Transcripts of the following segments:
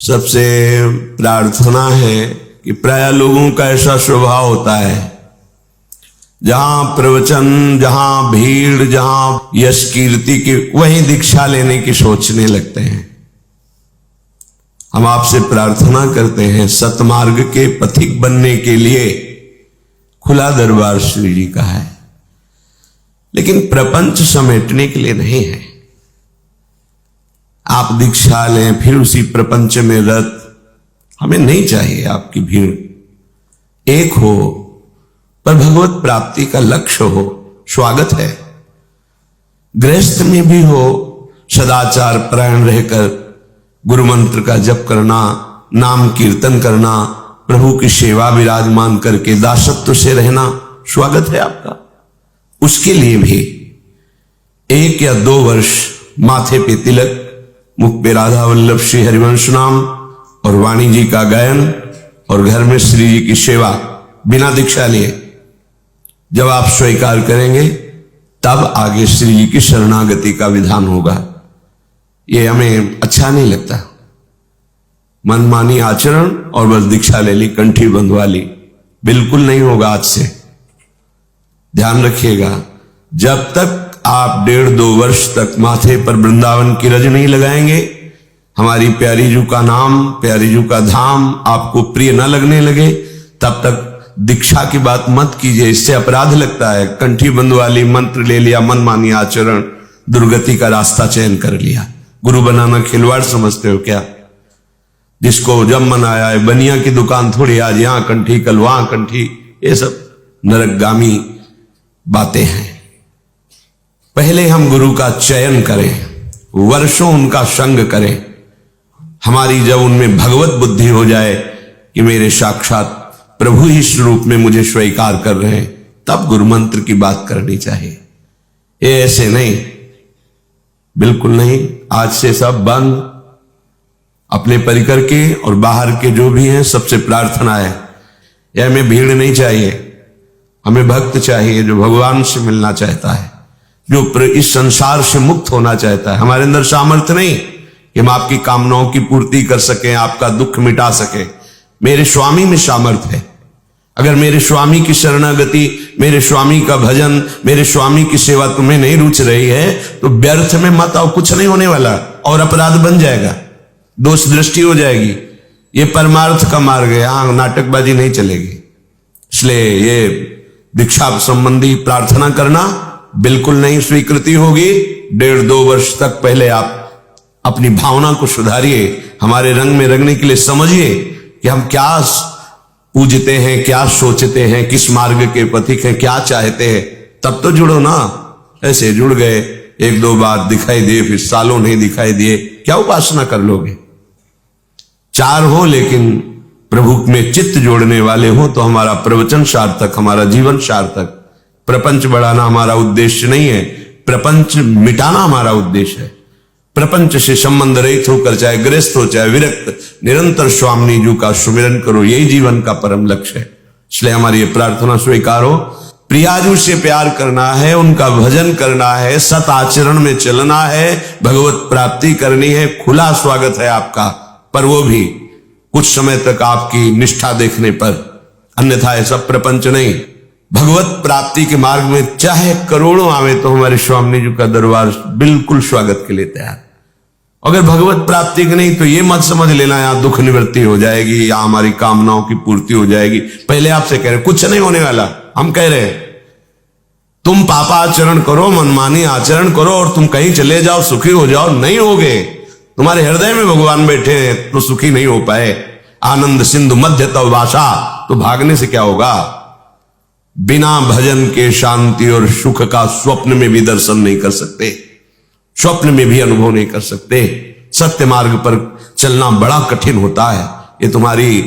सबसे प्रार्थना है कि प्राय लोगों का ऐसा स्वभाव होता है, जहां प्रवचन, जहां भीड़, जहां यश कीर्ति की, वहीं दीक्षा लेने की सोचने लगते हैं। हम आपसे प्रार्थना करते हैं, सतमार्ग के पथिक बनने के लिए खुला दरबार श्री जी का है, लेकिन प्रपंच समेटने के लिए नहीं है। आप दीक्षा लें फिर उसी प्रपंच में रत, हमें नहीं चाहिए आपकी भीड़। एक हो पर भगवत प्राप्ति का लक्ष्य हो, स्वागत है। गृहस्थ में भी हो, सदाचार परायण रहकर गुरु मंत्र का जप करना, नाम कीर्तन करना, प्रभु की सेवा विराजमान करके दासत्व से रहना, स्वागत है आपका। उसके लिए भी 1 या 2 वर्ष माथे पे तिलक, मुख पे राधा वल्लभ श्री हरिवंश नाम और वाणी जी का गायन और घर में श्री जी की सेवा बिना दीक्षा लिए जब आप स्वीकार करेंगे, तब आगे श्री जी की शरणागति का विधान होगा। ये हमें अच्छा नहीं लगता। मनमानी आचरण और बस दीक्षा ले ली, कंठी बंधवा ली, बिल्कुल नहीं होगा। आज से ध्यान रखिएगा, जब तक आप 1.5-2 वर्ष तक माथे पर वृंदावन की रज नहीं लगाएंगे, हमारी प्यारी जू का नाम, प्यारी जू का धाम आपको प्रिय न लगने लगे, तब तक दीक्षा की बात मत कीजिए। इससे अपराध लगता है। कंठी बंधवा ली, मंत्र ले लिया, मनमानी आचरण, दुर्गति का रास्ता चयन कर लिया। गुरु बनाना खिलवाड़ समझते हो क्या? जिसको जब मन आया है, बनिया की दुकान थोड़ी, आज यहां कंठी कल वहां कंठी, ये सब नरकगामी बातें हैं। पहले हम गुरु का चयन करें, वर्षों उनका संग करें। हमारी जब उनमें भगवत बुद्धि हो जाए कि मेरे साक्षात प्रभु ही स्वरूप में मुझे स्वीकार कर रहे हैं, तब गुरु मंत्र की बात करनी चाहिए। ये ऐसे नहीं, बिल्कुल नहीं। आज से सब बंद। अपने परिकर के और बाहर के जो भी हैं, सबसे प्रार्थना है, यह हमें भीड़ नहीं चाहिए, हमें भक्त चाहिए जो भगवान से मिलना चाहता है, जो इस संसार से मुक्त होना चाहता है। हमारे अंदर सामर्थ्य नहीं कि हम आपकी कामनाओं की पूर्ति कर सकें, आपका दुख मिटा सके। मेरे स्वामी में सामर्थ्य है। अगर मेरे स्वामी की शरणागति, मेरे स्वामी का भजन, मेरे स्वामी की सेवा तुम्हें नहीं रुच रही है, तो व्यर्थ में मत आओ, कुछ नहीं होने वाला और अपराध बन जाएगा, दोष दृष्टि हो जाएगी। ये परमार्थ का मार्ग है, यहां नाटकबाजी नहीं चलेगी। इसलिए ये दीक्षा संबंधी प्रार्थना करना बिल्कुल नहीं स्वीकृति होगी। 1.5-2 वर्ष तक पहले आप अपनी भावना को सुधारिए, हमारे रंग में रंगने के लिए समझिए कि हम क्या पूजते हैं, क्या सोचते हैं, किस मार्ग के पथिक हैं, क्या चाहते हैं, तब तो जुड़ो ना। ऐसे जुड़ गए, 1-2 बार दिखाई दिए, फिर सालों नहीं दिखाई दिए, क्या उपासना कर लोगे? 4 हो लेकिन प्रभु में चित्त जोड़ने वाले हो, तो हमारा प्रवचन सार्थक, हमारा जीवन सार्थक। प्रपंच बढ़ाना हमारा उद्देश्य नहीं है, प्रपंच मिटाना हमारा उद्देश्य है। प्रपंच से संबंध रहित होकर, चाहे गृहस्थ हो चाहे विरक्त, निरंतर स्वामी जी का सुमिरन करो, यही जीवन का परम लक्ष्य है। इसलिए हमारी ये प्रार्थना स्वीकार हो। प्रियाजू से प्यार करना है, उनका भजन करना है, सत आचरण में चलना है, भगवत प्राप्ति करनी है। खुला स्वागत है आपका, पर वो भी कुछ समय तक आपकी निष्ठा देखने पर, अन्यथा ऐसा प्रपंच नहीं। भगवत प्राप्ति के मार्ग में चाहे करोड़ों आवे, तो हमारे स्वामी जी का दरबार बिल्कुल स्वागत के लिए तैयार। अगर भगवत प्राप्ति की नहीं, तो ये मत समझ लेना यहां दुख निवृत्ति हो जाएगी या हमारी कामनाओं की पूर्ति हो जाएगी। पहले आपसे कह रहे कुछ नहीं होने वाला। हम कह रहे हैं तुम पापाचरण करो, मनमानी आचरण करो और तुम कहीं चले जाओ, सुखी हो जाओ, नहीं होगे। तुम्हारे हृदय में भगवान बैठे हैं तो सुखी नहीं हो पाए। आनंद सिंधु मध्य तव भाषा, तो भागने से क्या होगा? बिना भजन के शांति और सुख का स्वप्न में भी दर्शन नहीं कर सकते, स्वप्न में भी अनुभव नहीं कर सकते। सत्य मार्ग पर चलना बड़ा कठिन होता है। ये तुम्हारी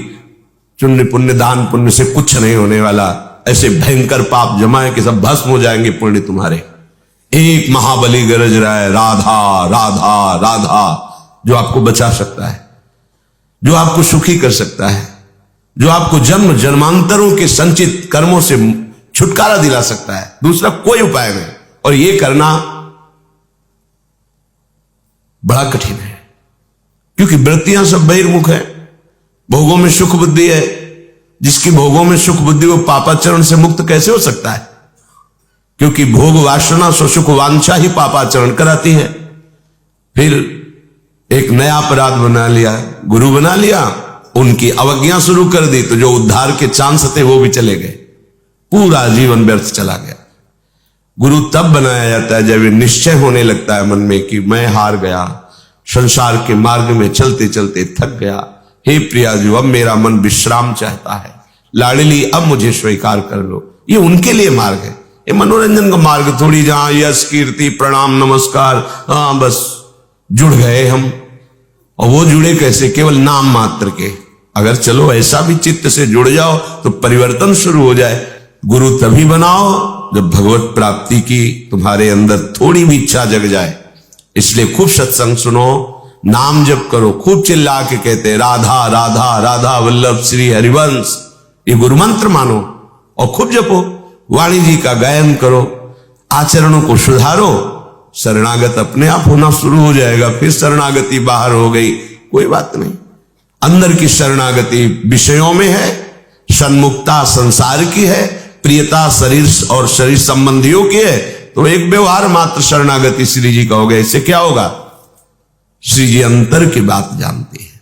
पुण्य पुण्य दान पुण्य से कुछ नहीं होने वाला। ऐसे भयंकर पाप जमाए कि सब भस्म हो जाएंगे पुण्य तुम्हारे। एक महाबली गरज रहा है, राधा राधा राधा, जो आपको बचा सकता है, जो आपको सुखी कर सकता है, जो आपको जन्म जन्मांतरों के संचित कर्मों से छुटकारा दिला सकता है। दूसरा कोई उपाय नहीं। और ये करना बड़ा कठिन है। क्योंकि वृत्तियां सब बहिर्मुख है, भोगों में सुख बुद्धि है। जिसकी भोगों में सुख बुद्धि वो पापाचरण से मुक्त कैसे हो सकता है? क्योंकि भोग वासना सुख वांछा ही पापाचरण कराती है। फिर एक नया अपराध बना लिया, गुरु बना लिया, उनकी अवज्ञा शुरू कर दी, तो जो उद्धार के चांस थे वो भी चले गए, पूरा जीवन व्यर्थ चला गया। गुरु तब बनाया जाता है जब ये निश्चय होने लगता है मन में कि मैं हार गया, संसार के मार्ग में चलते चलते थक गया, हे प्रिया जी अब मेरा मन विश्राम चाहता है, लाडली अब मुझे स्वीकार कर लो। ये उनके लिए मार्ग है, ये मनोरंजन का मार्ग थोड़ी जहां यश कीर्ति प्रणाम नमस्कार, हाँ बस जुड़ गए हम। और वो जुड़े कैसे? केवल नाम मात्र के। अगर चलो ऐसा भी चित्त से जुड़ जाओ तो परिवर्तन शुरू हो जाए। गुरु तभी बनाओ जब भगवत प्राप्ति की तुम्हारे अंदर थोड़ी भी इच्छा जग जाए। इसलिए खूब सत्संग सुनो, नाम जप करो, खूब चिल्ला के कहते राधा राधा राधा वल्लभ श्री हरिवंश, ये गुरु मंत्र मानो और खूब जपो। वाणी जी का गायन करो, आचरणों को सुधारो, शरणागत अपने आप होना शुरू हो जाएगा। फिर शरणागति बाहर हो गई, कोई बात नहीं। अंदर की शरणागति विषयों में है, सन्मुक्ता संसार की है, प्रियता शरीर और शरीर संबंधियों की है, तो एक व्यवहार मात्र शरणागति श्री जी का हो गया। इससे क्या होगा? श्री जी अंतर की बात जानते हैं।